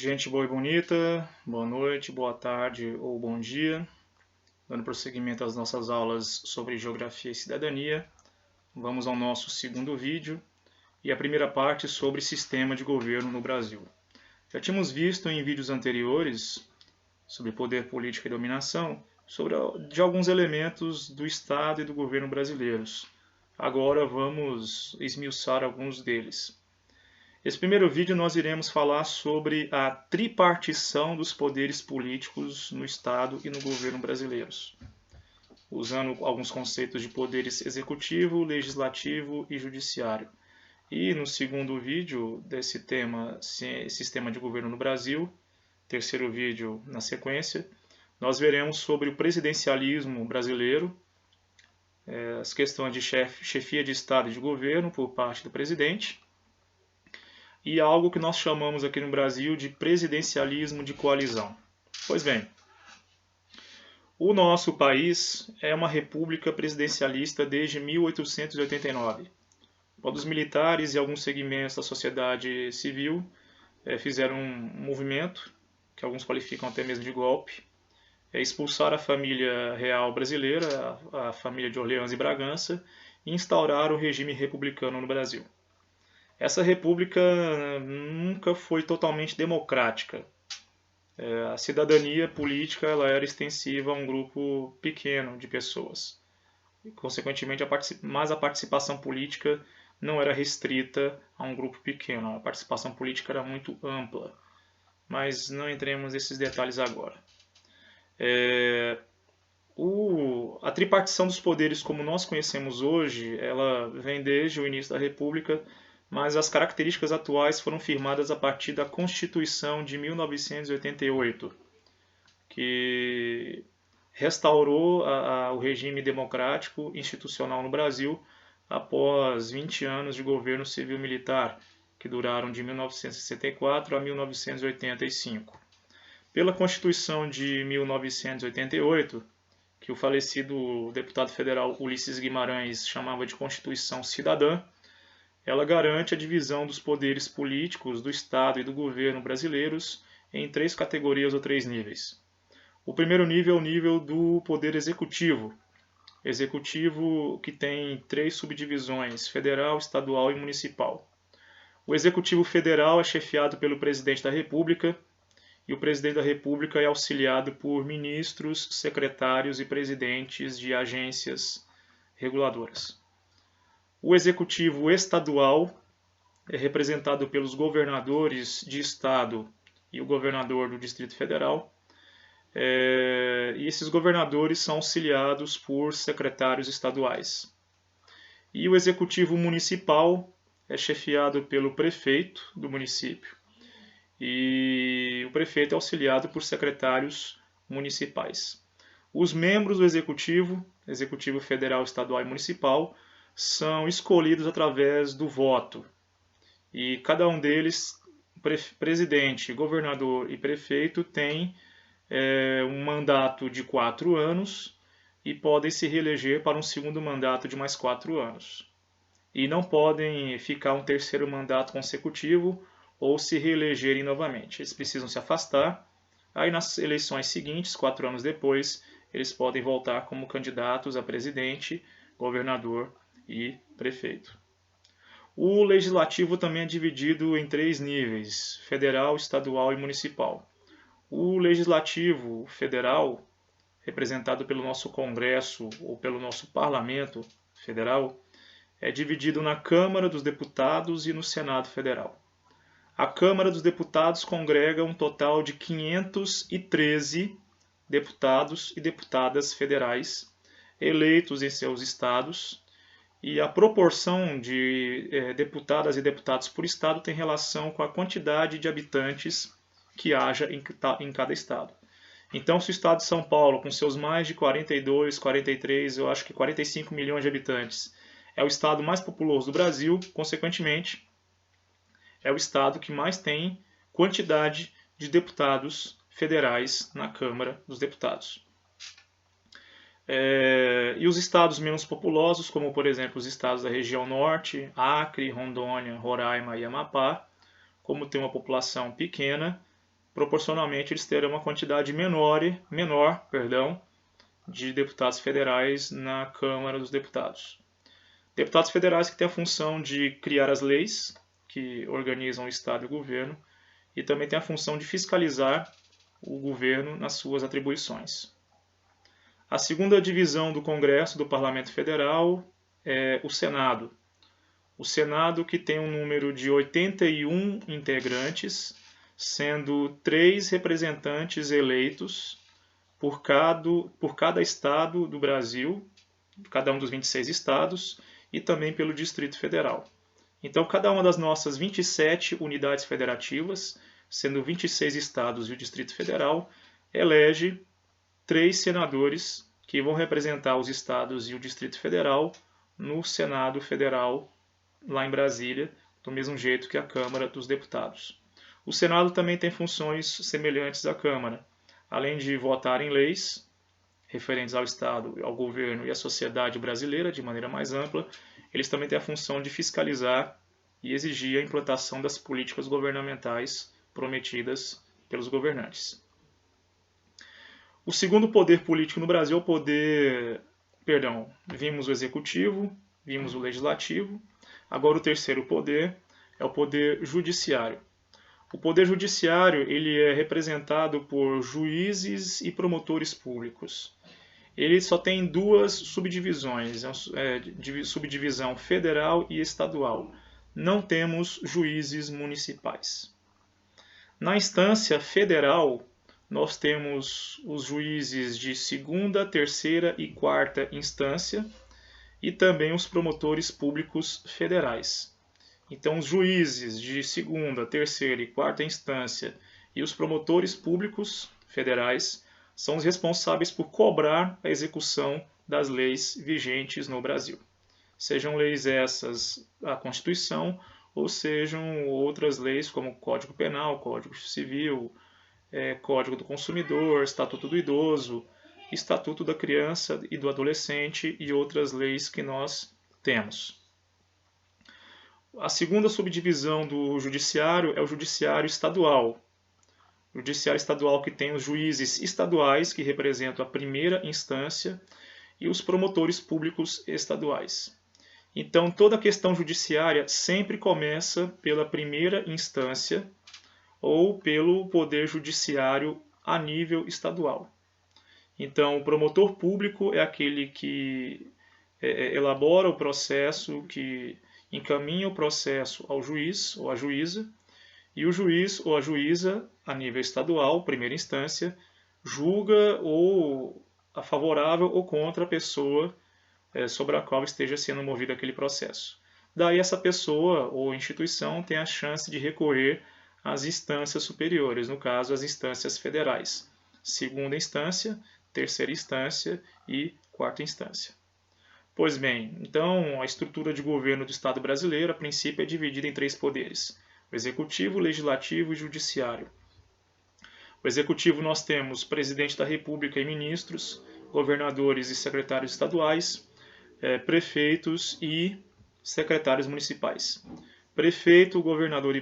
Gente boa e bonita, boa noite, boa tarde ou bom dia. Dando prosseguimento às nossas aulas sobre Geografia e Cidadania, vamos ao nosso segundo vídeo e a primeira parte sobre Sistema de Governo no Brasil. Já tínhamos visto em vídeos anteriores sobre poder político e dominação, de alguns elementos do Estado e do governo brasileiros. Agora vamos esmiuçar alguns deles. Nesse primeiro vídeo nós iremos falar sobre a tripartição dos poderes políticos no Estado e no governo brasileiros, usando alguns conceitos de poderes executivo, legislativo e judiciário. E no segundo vídeo desse tema, Sistema de Governo no Brasil, terceiro vídeo na sequência, nós veremos sobre o presidencialismo brasileiro, as questões de chefia de Estado e de governo por parte do presidente, e algo que nós chamamos aqui no Brasil de presidencialismo de coalizão. Pois bem, o nosso país é uma república presidencialista desde 1889. Quando os militares e alguns segmentos da sociedade civil fizeram um movimento, que alguns qualificam até mesmo de golpe, expulsar a família real brasileira, a família de Orleans e Bragança, e instaurar o regime republicano no Brasil. Essa república nunca foi totalmente democrática. A cidadania política ela era extensiva a um grupo pequeno de pessoas. E, consequentemente, mas a participação política não era restrita a um grupo pequeno. A participação política era muito ampla. Mas não entremos nesses detalhes agora. A tripartição dos poderes como nós conhecemos hoje, ela vem desde o início da República, mas as características atuais foram firmadas a partir da Constituição de 1988, que restaurou o regime democrático institucional no Brasil após 20 anos de governo civil-militar, que duraram de 1964 a 1985. Pela Constituição de 1988, que o falecido deputado federal Ulisses Guimarães chamava de Constituição Cidadã, ela garante a divisão dos poderes políticos do Estado e do governo brasileiros em 3 categorias ou 3 níveis. O primeiro nível é o nível do poder executivo. Executivo que tem 3 subdivisões, federal, estadual e municipal. O executivo federal é chefiado pelo presidente da República e o presidente da República é auxiliado por ministros, secretários e presidentes de agências reguladoras. O executivo estadual é representado pelos governadores de estado e o governador do Distrito Federal. E esses governadores são auxiliados por secretários estaduais. E o executivo municipal é chefiado pelo prefeito do município. E o prefeito é auxiliado por secretários municipais. Os membros do executivo federal, estadual e municipal, são escolhidos através do voto. E cada um deles, presidente, governador e prefeito, tem um mandato de 4 anos e podem se reeleger para um segundo mandato de mais 4 anos. E não podem ficar um terceiro mandato consecutivo ou se reelegerem novamente. Eles precisam se afastar. Aí nas eleições seguintes, 4 anos depois, eles podem voltar como candidatos a presidente, governador e prefeito. O legislativo também é dividido em 3 níveis, federal, estadual e municipal. O legislativo federal, representado pelo nosso Congresso ou pelo nosso Parlamento Federal, é dividido na Câmara dos Deputados e no Senado Federal. A Câmara dos Deputados congrega um total de 513 deputados e deputadas federais eleitos em seus estados, e a proporção de deputadas e deputados por estado tem relação com a quantidade de habitantes que haja em cada estado. Então, se o estado de São Paulo, com seus mais de 42, 43, eu acho que 45 milhões de habitantes, é o estado mais populoso do Brasil, consequentemente, é o estado que mais tem quantidade de deputados federais na Câmara dos Deputados. E os estados menos populosos, como por exemplo os estados da região norte, Acre, Rondônia, Roraima e Amapá, como tem uma população pequena, proporcionalmente eles terão uma quantidade menor, de deputados federais na Câmara dos Deputados. Deputados federais que têm a função de criar as leis que organizam o Estado e o governo e também têm a função de fiscalizar o governo nas suas atribuições. A segunda divisão do Congresso do Parlamento Federal é o Senado. O Senado, que tem um número de 81 integrantes, sendo 3 representantes eleitos por cada estado do Brasil, cada um dos 26 estados, e também pelo Distrito Federal. Então, cada uma das nossas 27 unidades federativas, sendo 26 estados e o Distrito Federal, elege 3 senadores que vão representar os estados e o Distrito Federal no Senado Federal, lá em Brasília, do mesmo jeito que a Câmara dos Deputados. O Senado também tem funções semelhantes à Câmara. Além de votar em leis referentes ao Estado, ao governo e à sociedade brasileira de maneira mais ampla, eles também têm a função de fiscalizar e exigir a implantação das políticas governamentais prometidas pelos governantes. O segundo poder político no Brasil é o poder... vimos o executivo, vimos o legislativo, agora o terceiro poder é o poder judiciário. O poder judiciário ele é representado por juízes e promotores públicos. Ele só tem 2 subdivisões, subdivisão federal e estadual. Não temos juízes municipais. Na instância federal, nós temos os juízes de segunda, terceira e quarta instância e também os promotores públicos federais. Então, os juízes de segunda, terceira e quarta instância e os promotores públicos federais são os responsáveis por cobrar a execução das leis vigentes no Brasil. Sejam leis essas a Constituição ou sejam outras leis como Código Penal, Código Civil, Código do Consumidor, Estatuto do Idoso, Estatuto da Criança e do Adolescente e outras leis que nós temos. A segunda subdivisão do judiciário é o judiciário estadual. O judiciário estadual que tem os juízes estaduais, que representam a primeira instância, e os promotores públicos estaduais. Então, toda a questão judiciária sempre começa pela primeira instância ou pelo poder judiciário a nível estadual. Então, o promotor público é aquele que elabora o processo, que encaminha o processo ao juiz ou à juíza, e o juiz ou a juíza, a nível estadual, primeira instância, julga ou a favorável ou contra a pessoa sobre a qual esteja sendo movido aquele processo. Daí essa pessoa ou instituição tem a chance de recorrer às instâncias superiores, no caso as instâncias federais, segunda instância, terceira instância e quarta instância. Pois bem, então a estrutura de governo do Estado brasileiro, a princípio, é dividida em 3 poderes: o executivo, o legislativo e o judiciário. O executivo nós temos presidente da República e ministros, governadores e secretários estaduais, prefeitos e secretários municipais. Prefeito, governador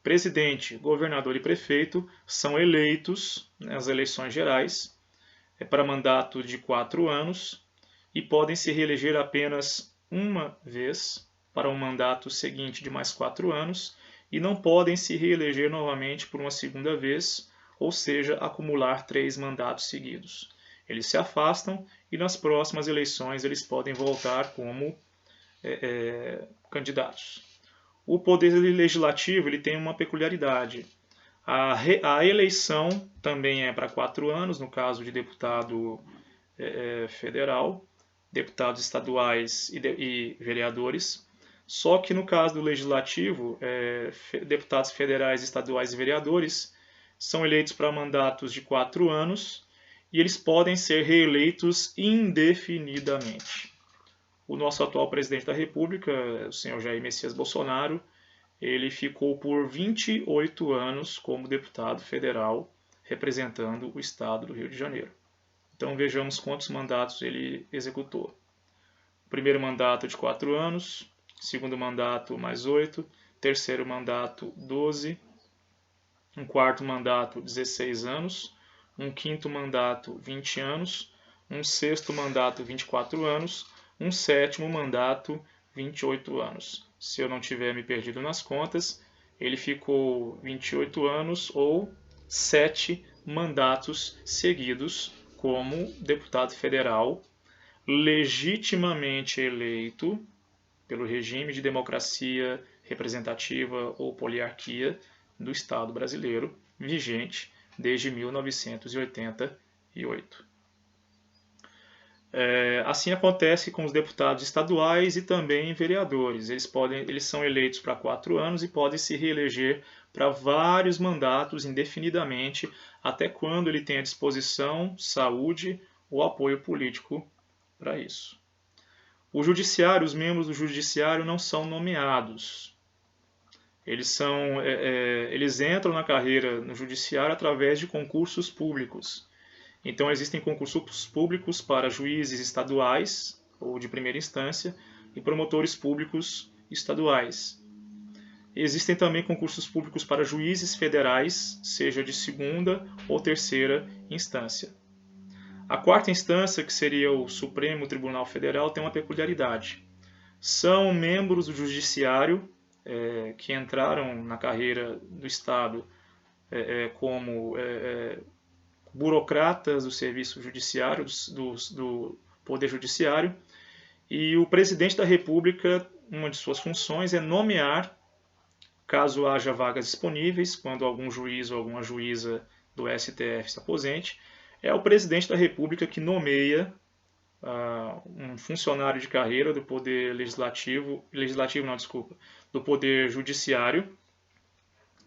presidente, governador e prefeito são eleitos nas eleições gerais para mandato de 4 anos e podem se reeleger apenas uma vez para um mandato seguinte de mais 4 anos e não podem se reeleger novamente por uma segunda vez, ou seja, acumular 3 mandatos seguidos. Eles se afastam e nas próximas eleições eles podem voltar como candidatos. O poder legislativo ele tem uma peculiaridade. A eleição também é para 4 anos, no caso de deputado federal, deputados estaduais e vereadores. Só que no caso do legislativo, deputados federais, estaduais e vereadores são eleitos para mandatos de 4 anos e eles podem ser reeleitos indefinidamente. O nosso atual presidente da República, o senhor Jair Messias Bolsonaro, ele ficou por 28 anos como deputado federal, representando o estado do Rio de Janeiro. Então vejamos quantos mandatos ele executou. O primeiro mandato de 4 anos, segundo mandato mais 8, terceiro mandato 12, um quarto mandato 16 anos, um quinto mandato 20 anos, um sexto mandato 24 anos, um sétimo mandato 28 anos. Se eu não tiver me perdido nas contas, ele ficou 28 anos ou 7 mandatos seguidos como deputado federal, legitimamente eleito pelo regime de democracia representativa ou poliarquia do Estado brasileiro, vigente desde 1988. Assim acontece com os deputados estaduais e também vereadores. Eles são eleitos para 4 anos e podem se reeleger para vários mandatos indefinidamente, até quando ele tem a disposição, saúde ou apoio político para isso. O judiciário, os membros do judiciário não são nomeados. Eles entram na carreira no judiciário através de concursos públicos. Então, existem concursos públicos para juízes estaduais ou de primeira instância e promotores públicos estaduais. Existem também concursos públicos para juízes federais, seja de segunda ou terceira instância. A quarta instância, que seria o Supremo Tribunal Federal, tem uma peculiaridade. São membros do judiciário que entraram na carreira do Estado como burocratas do serviço judiciário, do Poder Judiciário, e o presidente da República, uma de suas funções é nomear, caso haja vagas disponíveis, quando algum juiz ou alguma juíza do STF se aposente, é o presidente da República que nomeia um funcionário de carreira do Poder do Poder Judiciário,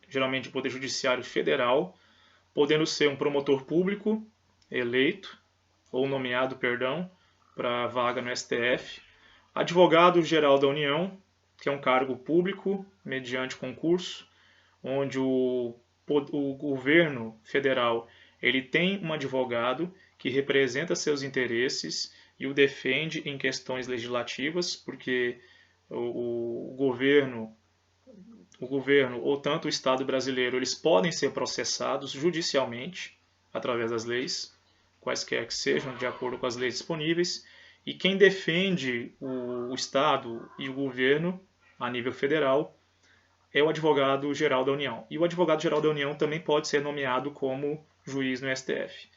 geralmente o Poder Judiciário Federal, podendo ser um promotor público eleito, ou nomeado, para vaga no STF, advogado-geral da União, que é um cargo público, mediante concurso, onde o governo federal ele tem um advogado que representa seus interesses e o defende em questões legislativas, porque o governo ou tanto o Estado brasileiro, eles podem ser processados judicialmente através das leis, quaisquer que sejam, de acordo com as leis disponíveis, e quem defende o Estado e o governo a nível federal é o advogado-geral da União. E o advogado-geral da União também pode ser nomeado como juiz no STF.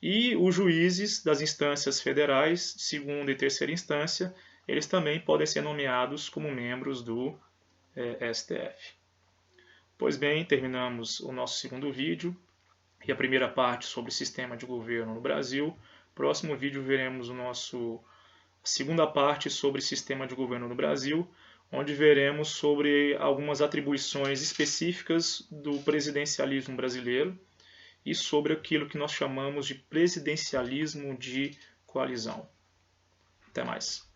E os juízes das instâncias federais, segunda e terceira instância, eles também podem ser nomeados como membros do STF. Pois bem, terminamos o nosso segundo vídeo e a primeira parte sobre o sistema de governo no Brasil. Próximo vídeo veremos a segunda parte sobre o sistema de governo no Brasil, onde veremos sobre algumas atribuições específicas do presidencialismo brasileiro e sobre aquilo que nós chamamos de presidencialismo de coalizão. Até mais.